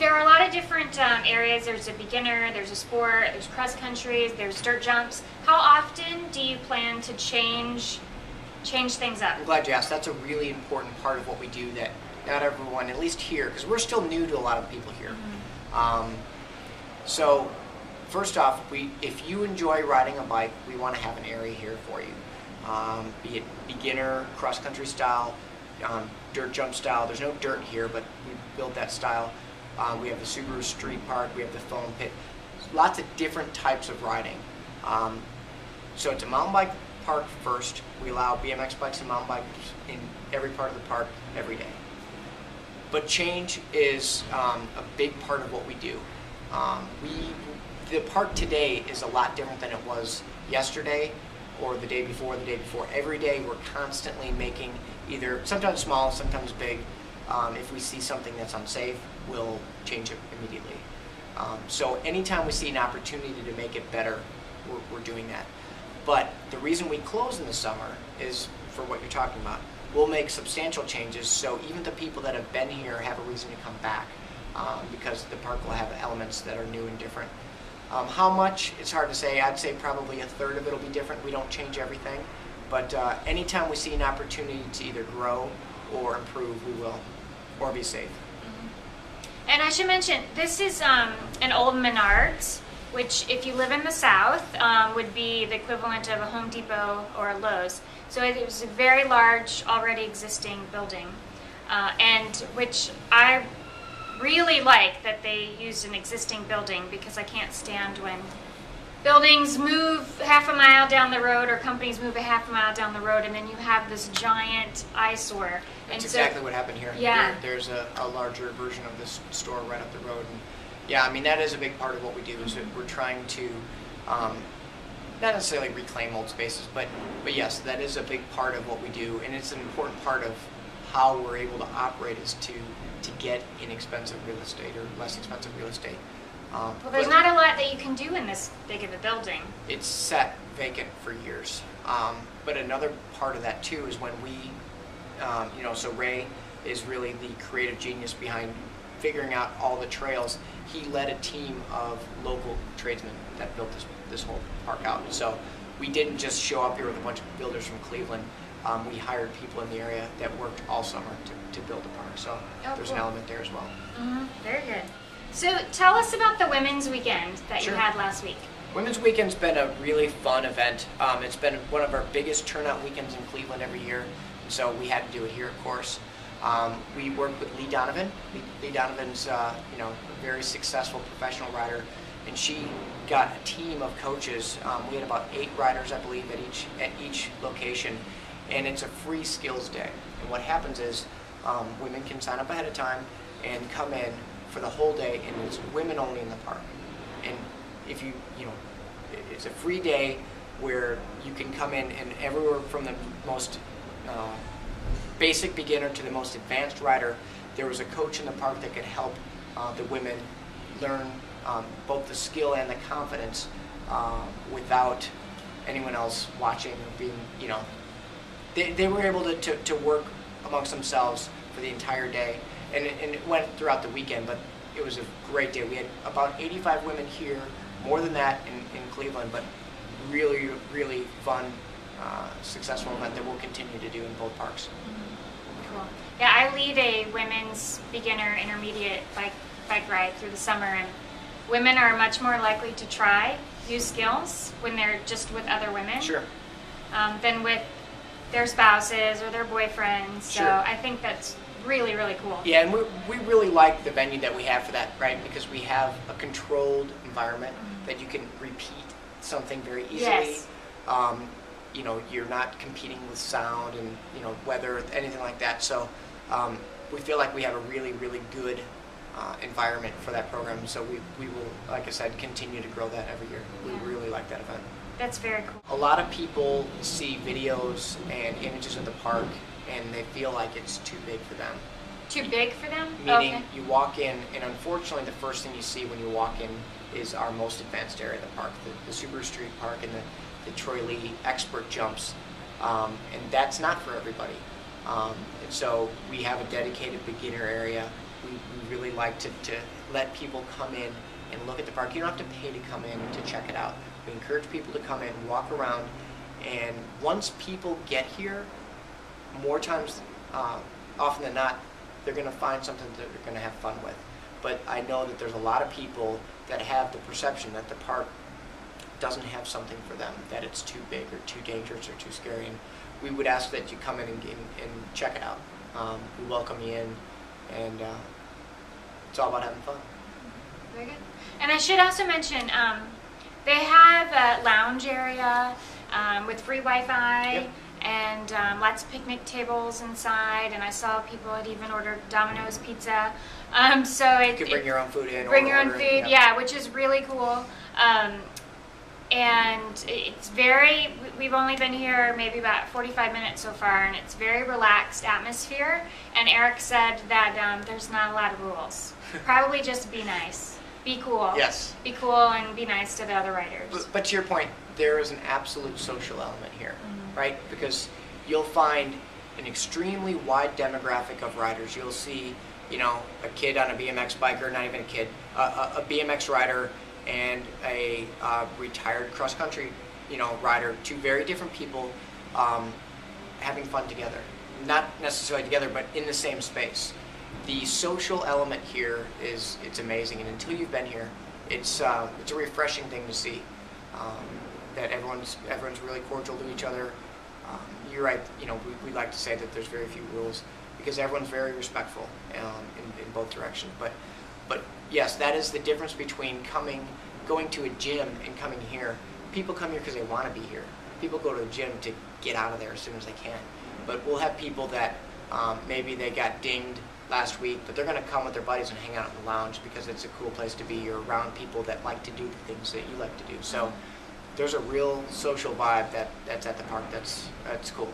there are a lot of different areas. There's a beginner, there's a sport, there's cross country, there's dirt jumps. How often do you plan to change things up? I'm glad you asked. That's a really important part of what we do that not everyone, at least here, because we're still new to a lot of people here. So first off, if you enjoy riding a bike, we want to have an area here for you. Be it beginner, cross-country style, dirt jump style. There's no dirt here, but we built that style. We have the Subaru Street Park, we have the foam pit. Lots of different types of riding. So it's a mountain bike park first. We allow BMX bikes and mountain bikes in every part of the park every day. But change is a big part of what we do. The park today is a lot different than it was yesterday or the day before, Every day we're constantly making either, sometimes small, sometimes big. If we see something that's unsafe, we'll change it immediately. So anytime we see an opportunity to make it better, we're doing that. But the reason we close in the summer is for what you're talking about. We'll make substantial changes so even the people that have been here have a reason to come back because the park will have elements that are new and different. How much, it's hard to say. I'd say probably a third of it will be different. We don't change everything. But anytime we see an opportunity to either grow or improve, we will, or be safe. And I should mention, this is an old Menards, which if you live in the South would be the equivalent of a Home Depot or a Lowe's. So it was a very large, already existing building, and which I really like that they used an existing building because I can't stand when buildings move half a mile down the road or companies move a half a mile down the road and then you have this giant eyesore. That's exactly what happened here. Yeah. There's a larger version of this store right up the road. And yeah, I mean, that is a big part of what we do is that we're trying to not necessarily reclaim old spaces, but yes, that is a big part of what we do, and it's an important part of how we're able to operate is to get inexpensive real estate or less expensive real estate. Well, there's not a lot that you can do in this big of a building. It's sat vacant for years. But another part of that too is when we, so Ray is really the creative genius behind figuring out all the trails. He led a team of local tradesmen that built this whole park out. So we didn't just show up here with a bunch of builders from Cleveland. We hired people in the area that worked all summer to build the park. So there's an element there as well. Very good. So tell us about the Women's Weekend that you had last week. Women's Weekend's been a really fun event. It's been one of our biggest turnout weekends in Cleveland every year. So we had to do it here, of course. We worked with Lee Donovan. Lee Donovan's a very successful professional rider, and she got a team of coaches. We had about 8 riders, I believe, at each location, and it's a free skills day. And what happens is women can sign up ahead of time and come in for the whole day, and it's women only in the park. And if it's a free day where you can come in and everywhere from the most basic beginner to the most advanced rider, there was a coach in the park that could help the women learn both the skill and the confidence without anyone else watching or being, they were able to work amongst themselves for the entire day, and it went throughout the weekend, but it was a great day. We had about 85 women here, more than that in Cleveland, but really, really fun, successful event that we'll continue to do in both parks. Cool. Yeah, I lead a women's beginner intermediate bike ride through the summer, and women are much more likely to try new skills when they're just with other women than with their spouses or their boyfriends. So I think that's really, really cool. Yeah, and we really like the venue that we have for that, right? Because we have a controlled environment that you can repeat something very easily. Yes. You're not competing with sound and weather, anything like that. So we feel like we have a really, really good environment for that program. So we will, like I said, continue to grow that every year. We really like that event. That's very cool. A lot of people see videos and images of the park and they feel like it's too big for them. Too big for them? Meaning you walk in, and unfortunately the first thing you see when you walk in is our most advanced area of the park, the Subaru Street Park and the Troy Lee expert jumps, and that's not for everybody. And so we have a dedicated beginner area. We really like to let people come in and look at the park. You don't have to pay to come in to check it out. We encourage people to come in, walk around, and once people get here, more times, often than not, they're going to find something that they're going to have fun with. But I know that there's a lot of people that have the perception that the park doesn't have something for them, that it's too big or too dangerous or too scary. And we would ask that you come in and check it out. We welcome you in, and it's all about having fun. Very good. And I should also mention, they have a lounge area with free Wi-Fi. Yep. And lots of picnic tables inside, and I saw people had even ordered Domino's pizza. So You can bring your own food in. Bring your own food, yeah, which is really cool. And it's very, we've only been here maybe about 45 minutes so far, and it's very relaxed atmosphere. And Eric said that there's not a lot of rules. Probably just be nice, be cool. Yes. Be cool and be nice to the other riders. But to your point, there is an absolute social element here, right? Because you'll find an extremely wide demographic of riders. You'll see, you know, a kid on a BMX bike, or not even a kid, a BMX rider and a retired cross-country, you know, rider. Two very different people having fun together. Not necessarily together, but in the same space. The social element here it's amazing, and until you've been here, it's a refreshing thing to see. That everyone's really cordial to each other. You're right. You know, we like to say that there's very few rules because everyone's very respectful in both directions. But yes, that is the difference between going to a gym and coming here. People come here because they want to be here. People go to the gym to get out of there as soon as they can. But we'll have people that maybe they got dinged last week, but they're going to come with their buddies and hang out in the lounge because it's a cool place to be. You're around people that like to do the things that you like to do. So there's a real social vibe that's at the park. That's cool.